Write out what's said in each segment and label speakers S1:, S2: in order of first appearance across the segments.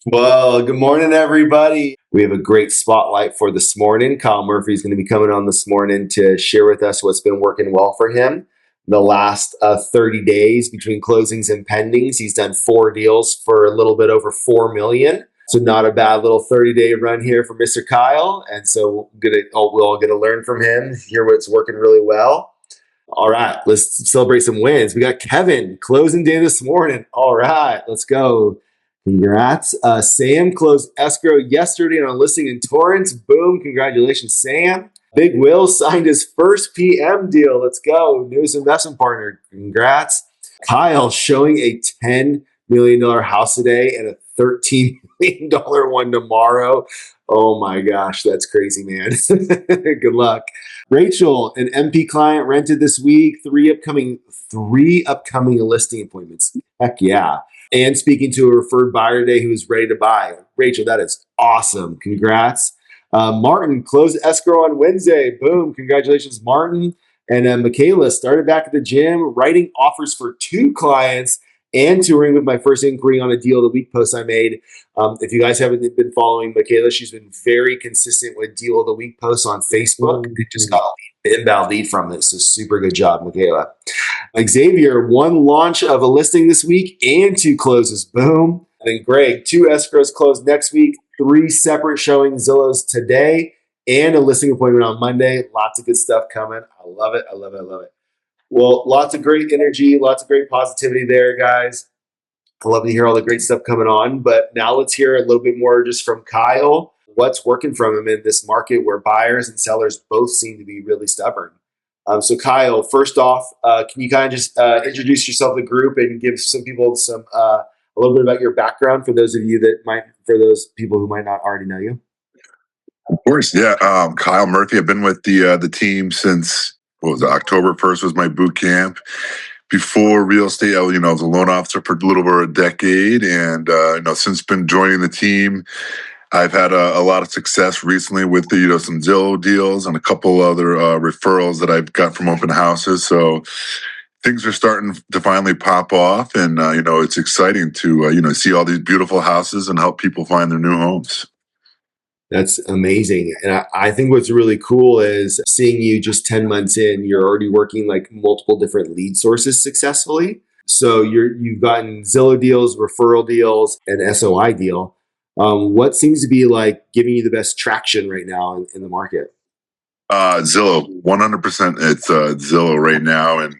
S1: Well, good morning, everybody. We have a great spotlight for this morning. Kyle Murphy is going to be coming on this morning to share with us what's been working well for him the last 30 days between closings and pendings. He's done 4 deals for a little bit over 4 million. So not a bad little 30-day run here for Mr. Kyle. And so we'll all get to learn from him, hear what's working really well. All right, let's celebrate some wins. We got Kevin closing day this morning. All right, let's go. Congrats. Sam closed escrow yesterday on a listing in Torrance. Boom. Congratulations, Sam. Big Will signed his first PM deal. Let's go. Newest investment partner. Congrats. Kyle showing a $10 million house today and a $13 million one tomorrow. Oh my gosh, that's crazy, man. Good luck. Rachel, an MP client rented this week, three upcoming listing appointments. Heck yeah. And speaking to a referred buyer today who is ready to buy. Rachel, that is awesome. Congrats. Martin closed escrow on Wednesday. Boom. Congratulations, Martin. And Michaela started back at the gym, writing offers for 2 clients and touring with my first inquiry on a deal of the week post I made. If you guys haven't been following Michaela, she's been very consistent with deal of the week posts on Facebook. We just got an inbound lead from it. So super good job, Michaela. Xavier, 1 launch of a listing this week and 2 closes. Boom. And then Greg, 2 escrows closed next week, 3 separate showing Zillows today, and a listing appointment on Monday. Lots of good stuff coming. I love it. I love it. I love it. Well, lots of great energy, lots of great positivity there, guys. I love to hear all the great stuff coming on. But now let's hear a little bit more just from Kyle. What's working from him in this market where buyers and sellers both seem to be really stubborn? So Kyle, first off, can you kind of just introduce yourself to the group and give some people a little bit about your background for those people who might not already know you?
S2: Of course, yeah. Kyle Murphy. I've been with the team since October 1st was my boot camp. Before real estate, I was a loan officer for a little over a decade, and since been joining the team, I've had a lot of success recently with some Zillow deals and a couple other referrals that I've got from open houses. So things are starting to finally pop off, and it's exciting to see all these beautiful houses and help people find their new homes.
S1: That's amazing. And I think what's really cool is seeing you just 10 months in, you're already working like multiple different lead sources successfully. So you've gotten Zillow deals, referral deals, and SOI deal. What seems to be like giving you the best traction right now in the market?
S2: Zillow, 100%. It's Zillow right now, and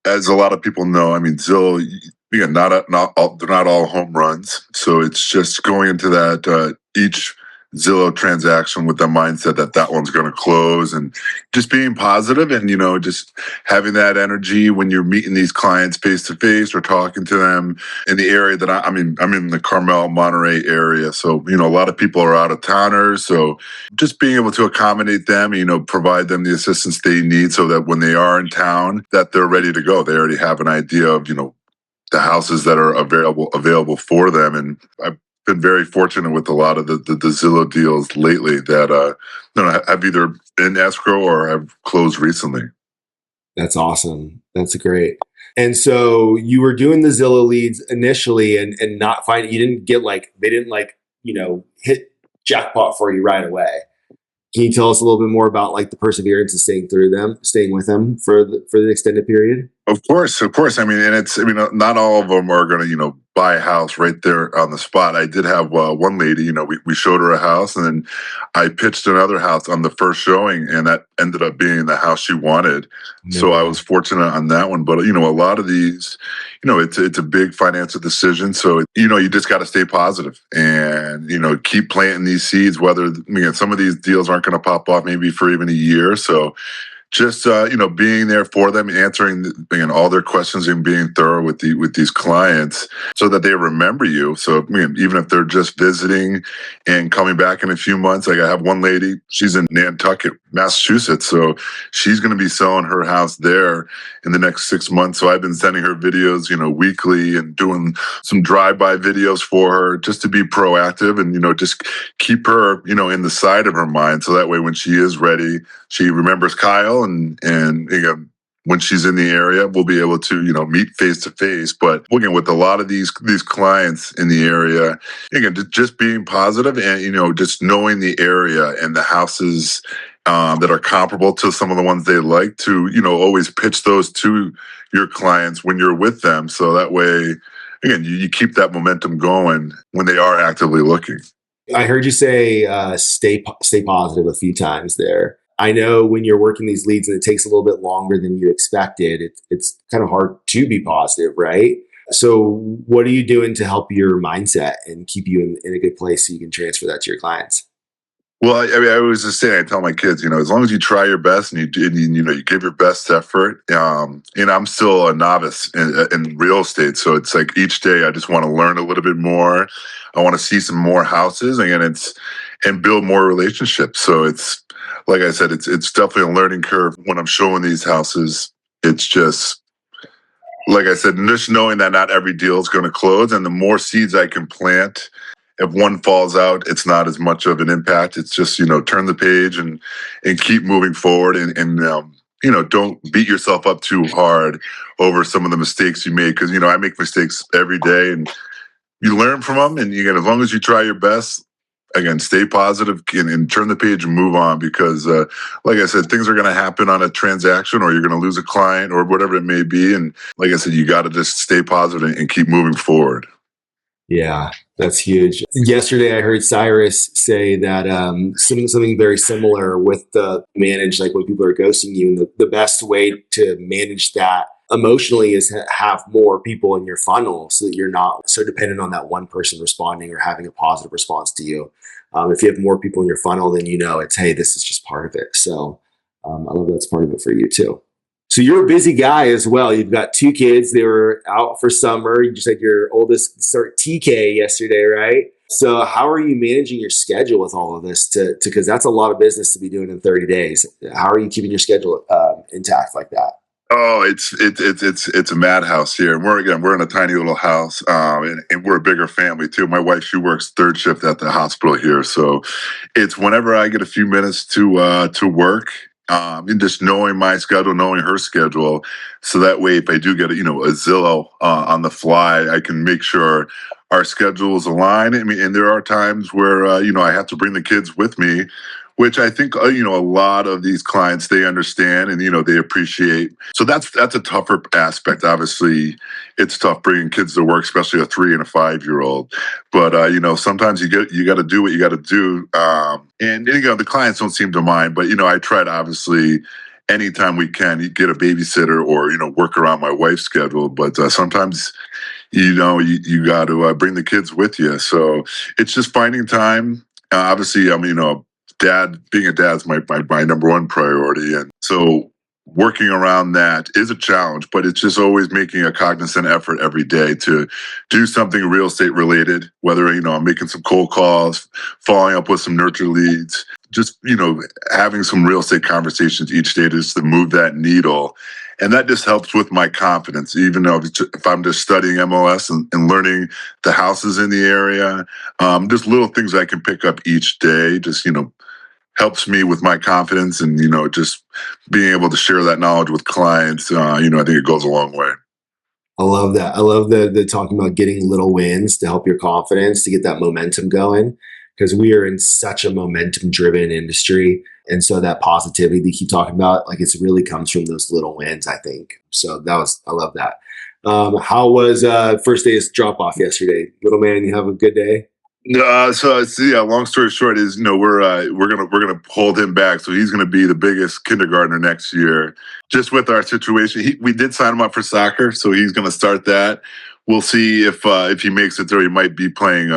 S2: as a lot of people know, I mean Zillow. Again, they're not all home runs. So it's just going into that each Zillow transaction with the mindset that one's going to close, and just being positive, and just having that energy when you're meeting these clients face to face or talking to them in the area that I'm in the Carmel Monterey area. So a lot of people are out of towners, so just being able to accommodate them, provide them the assistance they need so that when they are in town, that they're ready to go. They already have an idea of the houses that are available for them. And I've been very fortunate with a lot of the Zillow deals lately that have either been escrow or have closed recently.
S1: That's awesome. That's great. And so you were doing the Zillow leads initially and not finding, you didn't get they didn't hit jackpot for you right away. Can you tell us a little bit more about the perseverance of staying with them for the extended period?
S2: Of course. I mean, not all of them are going to, buy a house right there on the spot. I did have one lady, we showed her a house, and then I pitched another house on the first showing, and that ended up being the house she wanted.
S1: No.
S2: So I was fortunate on that one. But, a lot of these, it's a big financial decision. So, you just got to stay positive and, keep planting these seeds, whether, some of these deals aren't going to pop off maybe for even a year. So just being there for them, answering all their questions and being thorough with these clients so that they remember you. So even if they're just visiting and coming back in a few months, I have one lady, she's in Nantucket, Massachusetts, so she's going to be selling her house there in the next 6 months. So I've been sending her videos, weekly, and doing some drive-by videos for her just to be proactive and just keep her in the side of her mind, so that way when she is ready, she remembers Kyle and when she's in the area, we'll be able to, meet face to face. But again, with a lot of these clients in the area, again, just being positive and just knowing the area and the houses that are comparable to some of the ones they like to, always pitch those to your clients when you're with them. So that way, again, you keep that momentum going when they are actively looking.
S1: I heard you say stay positive a few times there. I know when you're working these leads and it takes a little bit longer than you expected, it's kind of hard to be positive, right? So, what are you doing to help your mindset and keep you in a good place so you can transfer that to your clients?
S2: Well, I mean, I was just saying, I tell my kids, as long as you try your best and you give your best effort. I'm still a novice in real estate, so it's like each day I just want to learn a little bit more. I want to see some more houses, and build more relationships. So it's like I said, it's definitely a learning curve when I'm showing these houses. It's just like I said, just knowing that not every deal is going to close, and the more seeds I can plant, if one falls out, it's not as much of an impact. It's just turn the page and keep moving forward, and don't beat yourself up too hard over some of the mistakes you make, because I make mistakes every day, and you learn from them. And again, as long as you try your best, again, stay positive and turn the page and move on, because like I said, things are going to happen on a transaction, or you're going to lose a client or whatever it may be. And like I said, you got to just stay positive and keep moving forward.
S1: Yeah, that's huge. Yesterday, I heard Cyrus say that something very similar with the manage, like when people are ghosting you, and the best way to manage that emotionally is to have more people in your funnel so that you're not so dependent on that one person responding or having a positive response to you. If you have more people in your funnel, then it's, hey, this is just part of it. So I love that's part of it for you too. So you're a busy guy as well. You've got two kids. They were out for summer. You just had your oldest start TK yesterday, right? So how are you managing your schedule with all of this? Because that's a lot of business to be doing in 30 days. How are you keeping your schedule intact like that?
S2: Oh, it's a madhouse here. And we're in a tiny little house, and we're a bigger family too. My wife, she works third shift at the hospital here, so it's whenever I get a few minutes to work, and just knowing my schedule, knowing her schedule, so that way if I do get a Zillow on the fly, I can make sure our schedules align. I mean, and there are times where I have to bring the kids with me, which I think a lot of these clients, they understand and they appreciate. So that's a tougher aspect. Obviously, it's tough bringing kids to work, especially a 3 and a 5-year old. But sometimes you got to do what you got to do. And the clients don't seem to mind. But I try to obviously anytime we can get a babysitter or work around my wife's schedule. But sometimes you got to bring the kids with you. So it's just finding time. Obviously, being a dad is my number one priority. And so working around that is a challenge, but it's just always making a cognizant effort every day to do something real estate related, whether, I'm making some cold calls, following up with some nurture leads, just, having some real estate conversations each day just to move that needle. And that just helps with my confidence, even though if I'm just studying MLS and learning the houses in the area, just little things I can pick up each day, just, helps me with my confidence and just being able to share that knowledge with clients. I think it goes a long way.
S1: I love that. I love the talking about getting little wins to help your confidence to get that momentum going, because we are in such a momentum driven industry. And so that positivity that you keep talking about, like it's really comes from those little wins, I think. So I love that. How was first day's drop off yesterday? Little man, you have a good day?
S2: So yeah. Long story short is we're gonna hold him back, so he's gonna be the biggest kindergartner next year. Just with our situation, we did sign him up for soccer, so he's gonna start that. We'll see if he makes it through. He might be playing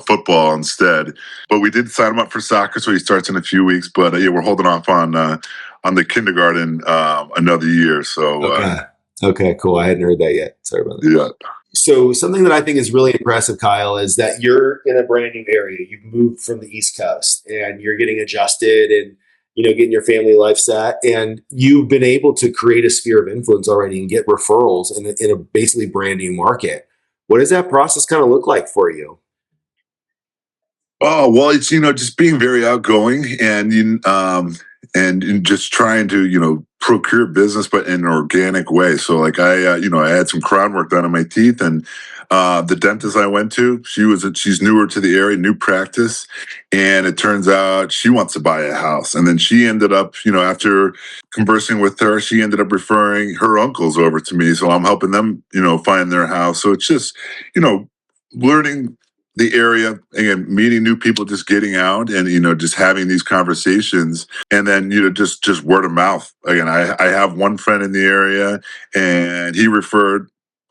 S2: football instead. But we did sign him up for soccer, so he starts in a few weeks. But yeah, we're holding off on the kindergarten another year. So
S1: Okay. Okay, cool. I hadn't heard that yet. Sorry about that.
S2: yeah.
S1: So something that I think is really impressive, Kyle, is that you're in a brand new area. You've moved from the East Coast and you're getting adjusted and getting your family life set. And you've been able to create a sphere of influence already and get referrals in a basically brand new market. What does that process kind of look like for you?
S2: Oh well, it's just being very outgoing and just trying to procure business, but in an organic way. So like I had some crown work done on my teeth, and the dentist I went to, she's newer to the area, new practice, and it turns out she wants to buy a house. And then she ended up, after conversing with her, she ended up referring her uncles over to me. So I'm helping them, find their house. So it's just, learning the area, again, meeting new people, just getting out and just having these conversations, and then just word of mouth. Again, I have one friend in the area, and he referred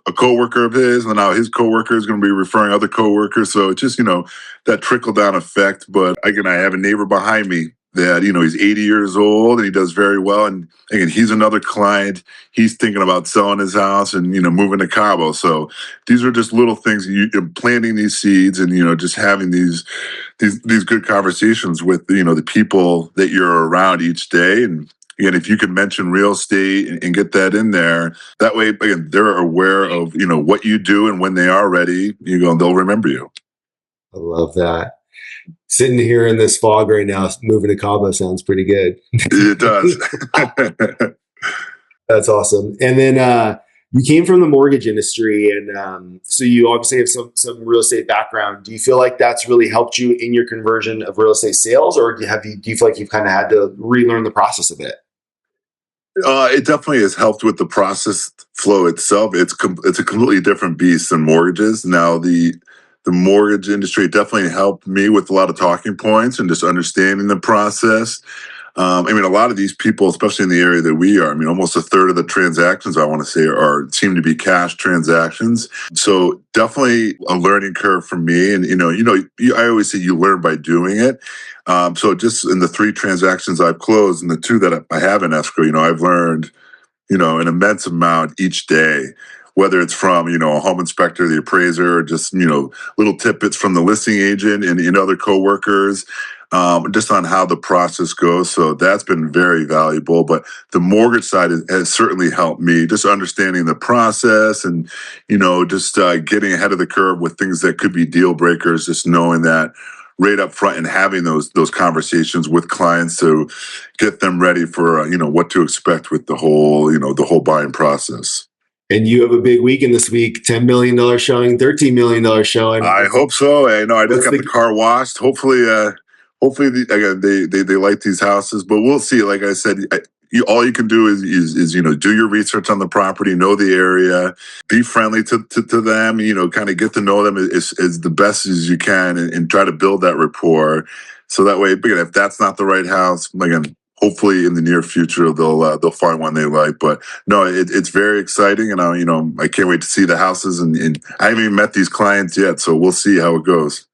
S2: a coworker of his, and now his coworker is going to be referring other coworkers. So it's just that trickle down effect. But again, I have a neighbor behind me that he's 80 years old and he does very well, and again, he's another client. He's thinking about selling his house and moving to Cabo. So these are just little things. You're planting these seeds, and just having these good conversations with the people that you're around each day. And again, if you can mention real estate and get that in there, that way again they're aware of what you do, and when they are ready, they'll remember you.
S1: I love that. Sitting here in this fog right now, moving to Cabo sounds pretty good.
S2: It does.
S1: That's awesome. And then you came from the mortgage industry, and so you obviously have some real estate background. Do you feel like that's really helped you in your conversion of real estate sales, or do you feel like you've kind of had to relearn the process of it?
S2: It definitely has helped with the process flow itself. It's a completely different beast than mortgages. Now the mortgage industry definitely helped me with a lot of talking points and just understanding the process. A lot of these people, especially in the area that we are, almost a third of the transactions I want to say seem to be cash transactions. So definitely a learning curve for me. And I always say you learn by doing it. So just in the 3 transactions I've closed and the 2 that I have in escrow, I've learned an immense amount each day, whether it's from, a home inspector, the appraiser, or just, little tidbits from the listing agent and other coworkers, just on how the process goes. So that's been very valuable. But the mortgage side has certainly helped me, just understanding the process and, just getting ahead of the curve with things that could be deal breakers, just knowing that right up front and having those conversations with clients to get them ready for what to expect with the whole buying process.
S1: And you have a big weekend this week: $10 million showing, $13 million showing.
S2: I hope so. I know I just
S1: What's
S2: got the car washed. Hopefully again they like these houses, but we'll see. Like I said, all you can do is do your research on the property, know the area, be friendly to them, kind of get to know them as the best as you can, and try to build that rapport. So that way, again, if that's not the right house, again, hopefully in the near future they'll find one they like. But no, it's very exciting, and I can't wait to see the houses, and I haven't even met these clients yet, so we'll see how it goes.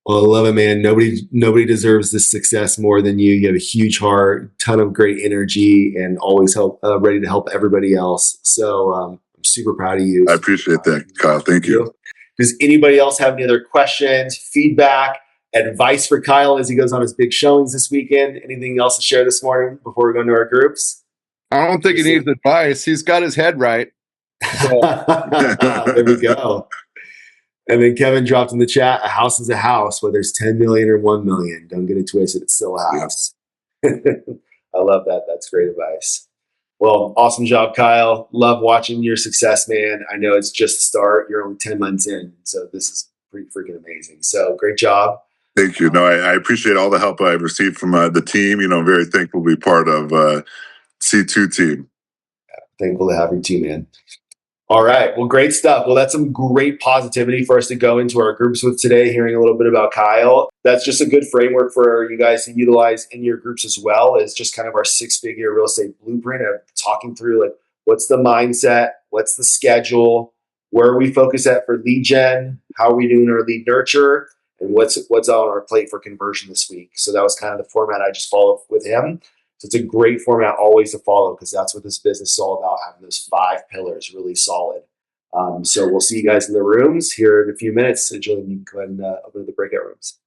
S1: Well, I love it, man. Nobody deserves this success more than you. You have a huge heart, ton of great energy, and always ready to help everybody else. So I'm super proud of you.
S2: I appreciate that, Kyle. Thank you.
S1: Does anybody else have any other questions, feedback, advice for Kyle as he goes on his big showings this weekend? Anything else to share this morning before we go into our groups?
S3: I don't think he needs advice. He's got his head right.
S1: So. There we go. And then Kevin dropped in the chat, a house is a house, whether it's 10 million or 1 million. Don't get it twisted. It's still a house. I love that. That's great advice. Well, awesome job, Kyle. Love watching your success, man. I know it's just the start. You're only 10 months in. So this is pretty freaking amazing. So great job.
S2: Thank you. No, I appreciate all the help I've received from the team. Very thankful to be part of C2 team.
S1: Thankful to have you too, man. All right. Well, great stuff. Well, that's some great positivity for us to go into our groups with today, hearing a little bit about Kyle. That's just a good framework for you guys to utilize in your groups as well, as just kind of our 6-figure real estate blueprint of talking through like what's the mindset, what's the schedule, where are we focused at for lead gen, how are we doing our lead nurture, and what's on our plate for conversion this week. So that was kind of the format I just followed with him. So it's a great format always to follow, because that's what this business is all about, having those 5 pillars really solid. So we'll see you guys in the rooms here in a few minutes. So Julian, you can go ahead and open the breakout rooms.